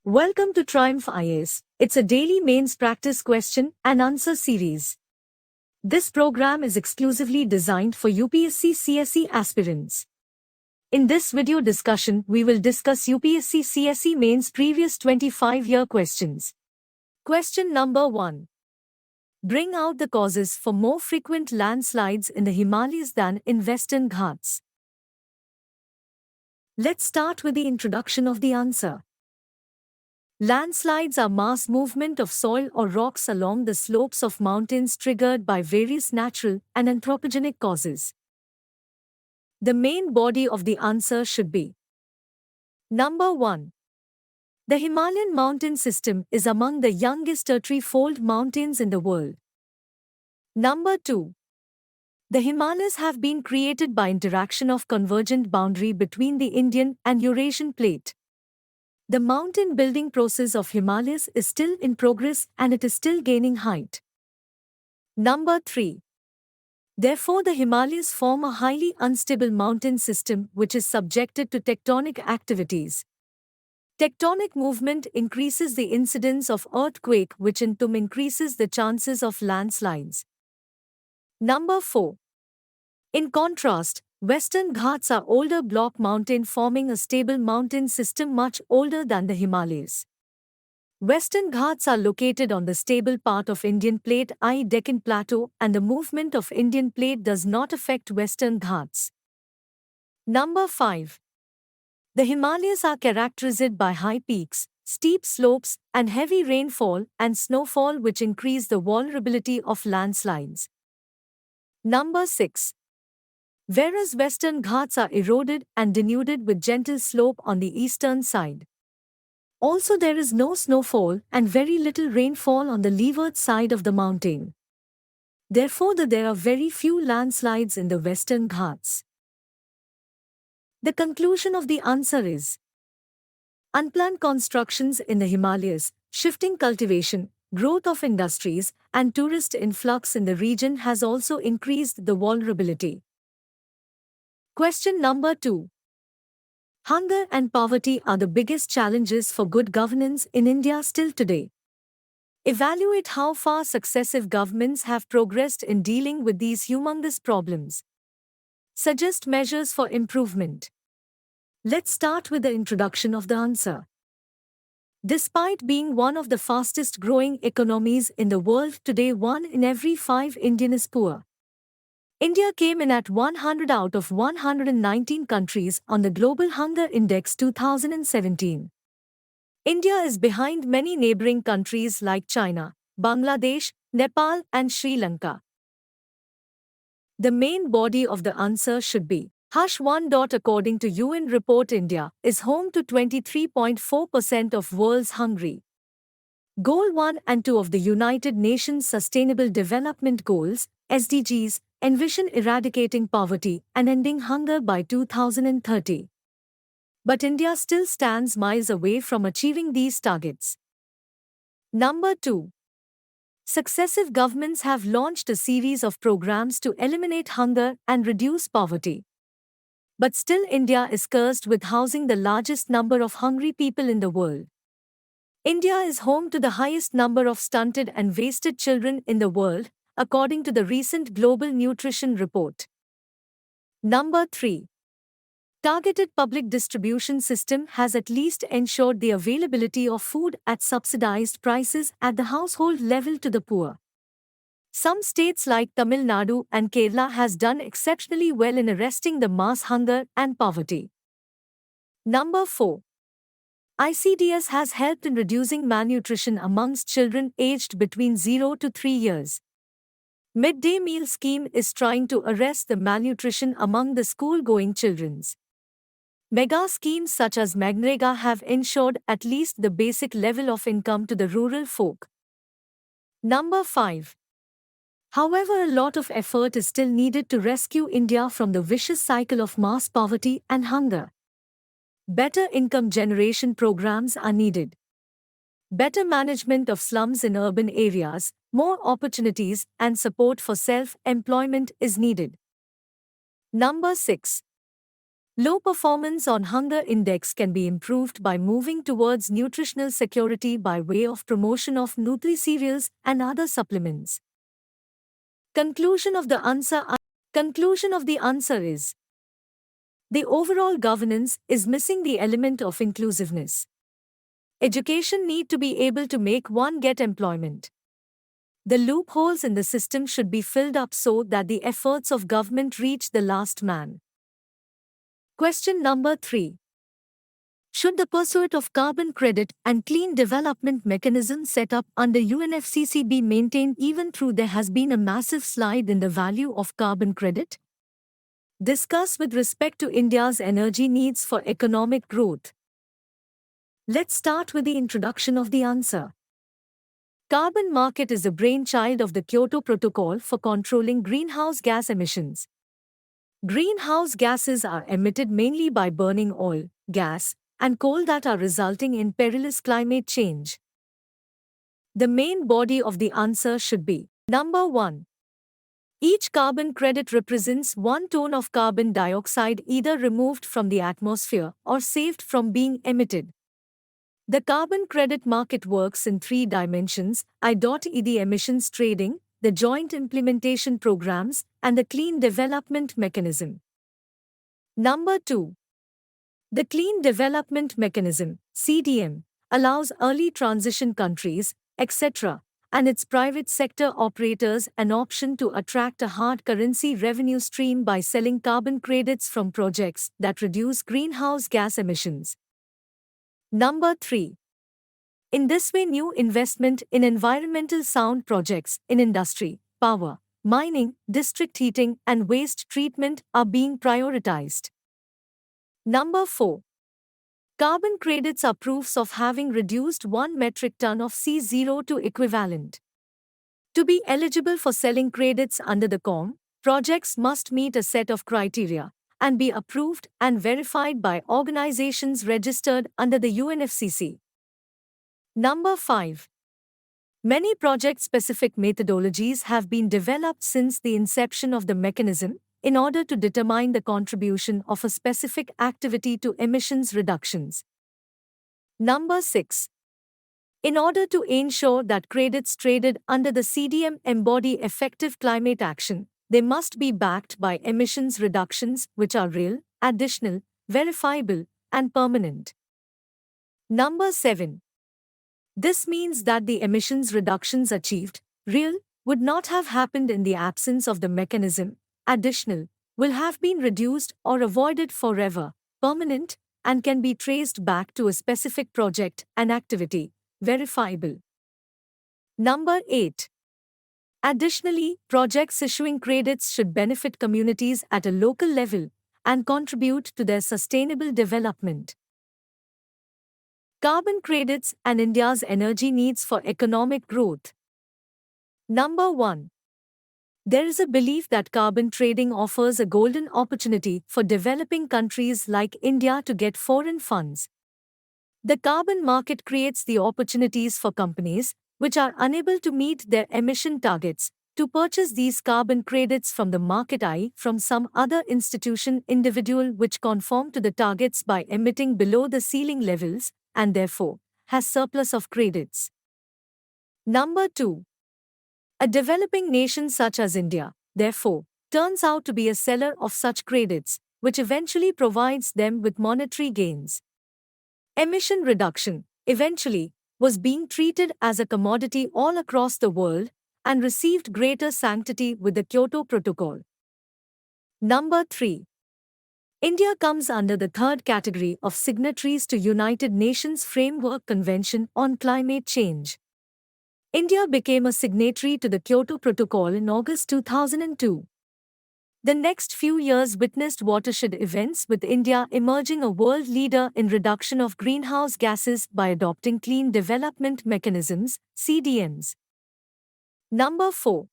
Welcome to Triumph IAS. It's a daily mains practice question and answer series. This program is exclusively designed for UPSC CSE aspirants. In this video discussion, we will discuss UPSC CSE mains previous 25-year questions. Question number 1. Bring out the causes for more frequent landslides in the Himalayas than in Western Ghats. Let's start with the introduction of the answer. Landslides are mass movement of soil or rocks along the slopes of mountains triggered by various natural and anthropogenic causes. The main body of the answer should be Number 1. The Himalayan mountain system is among the youngest tertiary-fold mountains in the world. Number 2. The Himalayas have been created by interaction of convergent boundary between the Indian and Eurasian plate. The mountain building process of Himalayas is still in progress and it is still gaining height. Number 3. Therefore, the Himalayas form a highly unstable mountain system which is subjected to tectonic activities. Tectonic movement increases the incidence of earthquake, which in turn increases the chances of landslides. Number 4. In contrast, Western Ghats are older block mountain forming a stable mountain system much older than the Himalayas. Western Ghats are located on the stable part of Indian plate, i.e. Deccan Plateau, and the movement of Indian plate does not affect Western Ghats. Number 5. The Himalayas are characterized by high peaks, steep slopes, and heavy rainfall and snowfall which increase the vulnerability of landslides. Number 6. Whereas Western Ghats are eroded and denuded with gentle slope on the eastern side. Also there is no snowfall and very little rainfall on the leeward side of the mountain. Therefore there are very few landslides in the Western Ghats. The conclusion of the answer is unplanned constructions in the Himalayas, shifting cultivation, growth of industries, and tourist influx in the region has also increased the vulnerability. Question number 2. Hunger and poverty are the biggest challenges for good governance in India still today. Evaluate how far successive governments have progressed in dealing with these humongous problems. Suggest measures for improvement. Let's start with the introduction of the answer. Despite being one of the fastest growing economies in the world today, 1 in every 5 Indian is poor. India came in at 100 out of 119 countries on the Global Hunger Index 2017. India is behind many neighboring countries like China, Bangladesh, Nepal, and Sri Lanka. The main body of the answer should be #1. According to UN report, India is home to 23.4% of world's hungry. Goal 1 and 2 of the United Nations Sustainable Development Goals, SDGs, envision eradicating poverty and ending hunger by 2030. But India still stands miles away from achieving these targets. Number 2. Successive governments have launched a series of programs to eliminate hunger and reduce poverty. But still India is cursed with housing the largest number of hungry people in the world. India is home to the highest number of stunted and wasted children in the world, according to the recent Global Nutrition Report. Number 3. Targeted public distribution system has at least ensured the availability of food at subsidized prices at the household level to the poor. Some states like Tamil Nadu and Kerala has done exceptionally well in arresting the mass hunger and poverty. Number 4. ICDS has helped in reducing malnutrition amongst children aged between 0 to 3 years. Midday meal scheme is trying to arrest the malnutrition among the school-going children. Mega schemes such as Magnrega have ensured at least the basic level of income to the rural folk. Number 5. However, a lot of effort is still needed to rescue India from the vicious cycle of mass poverty and hunger. Better income generation programs are needed. Better management of slums in urban areas, more opportunities and support for self-employment is needed. Number 6. Low performance on hunger index can be improved by moving towards nutritional security by way of promotion of Nutri cereals and other supplements. Conclusion of the answer Conclusion of the answer is the overall governance is missing the element of inclusiveness. Education need to be able to make one get employment. The loopholes in the system should be filled up so that the efforts of government reach the last man. Question number 3. Should the pursuit of carbon credit and clean development mechanism set up under UNFCCC be maintained even though there has been a massive slide in the value of carbon credit? Discuss with respect to India's energy needs for economic growth. Let's start with the introduction of the answer. Carbon market is the brainchild of the Kyoto Protocol for controlling greenhouse gas emissions. Greenhouse gases are emitted mainly by burning oil, gas, and coal that are resulting in perilous climate change. The main body of the answer should be number 1. Each carbon credit represents 1 ton of carbon dioxide either removed from the atmosphere or saved from being emitted. The carbon credit market works in 3 dimensions, i.e. the emissions trading, the joint implementation programs, and the clean development mechanism. Number 2. The Clean Development Mechanism, CDM, allows early transition countries, etc., and its private sector operators an option to attract a hard currency revenue stream by selling carbon credits from projects that reduce greenhouse gas emissions. Number 3. In this way, new investment in environmental sound projects in industry, power, mining, district heating, and waste treatment are being prioritized. Number 4. Carbon credits are proofs of having reduced 1 metric ton of CO2 equivalent. To be eligible for selling credits under the COM, projects must meet a set of criteria and be approved and verified by organizations registered under the UNFCCC. Number 5. Many project-specific methodologies have been developed since the inception of the mechanism in order to determine the contribution of a specific activity to emissions reductions. Number 6. In order to ensure that credits traded under the CDM embody effective climate action, they must be backed by emissions reductions which are real, additional, verifiable, and permanent. Number 7. This means that the emissions reductions achieved, real, would not have happened in the absence of the mechanism, additional, will have been reduced or avoided forever, permanent, and can be traced back to a specific project and activity, verifiable. Number 8. Additionally, projects issuing credits should benefit communities at a local level and contribute to their sustainable development. Carbon credits and India's energy needs for economic growth. Number 1. There is a belief that carbon trading offers a golden opportunity for developing countries like India to get foreign funds. The carbon market creates the opportunities for companies which are unable to meet their emission targets to purchase these carbon credits from the market, i.e. from some other institution individual which conform to the targets by emitting below the ceiling levels and therefore has surplus of credits. Number 2. A developing nation such as India, therefore, turns out to be a seller of such credits, which eventually provides them with monetary gains. Emission reduction, eventually, was being treated as a commodity all across the world and received greater sanctity with the Kyoto Protocol. Number 3. India comes under the third category of signatories to United Nations Framework Convention on Climate Change. India became a signatory to the Kyoto Protocol in August 2002. The next few years witnessed watershed events with India emerging a world leader in reduction of greenhouse gases by adopting clean development mechanisms, CDMs. Number 4.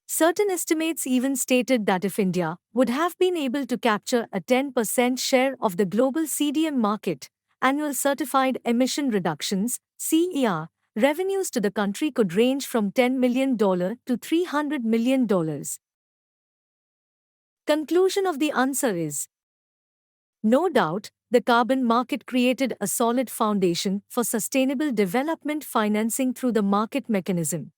Certain estimates even stated that if India would have been able to capture a 10% share of the global CDM market, annual certified emission reductions, CER, revenues to the country could range from $10 million to $300 million. Conclusion of the answer is No doubt, the carbon market created a solid foundation for sustainable development financing through the market mechanism.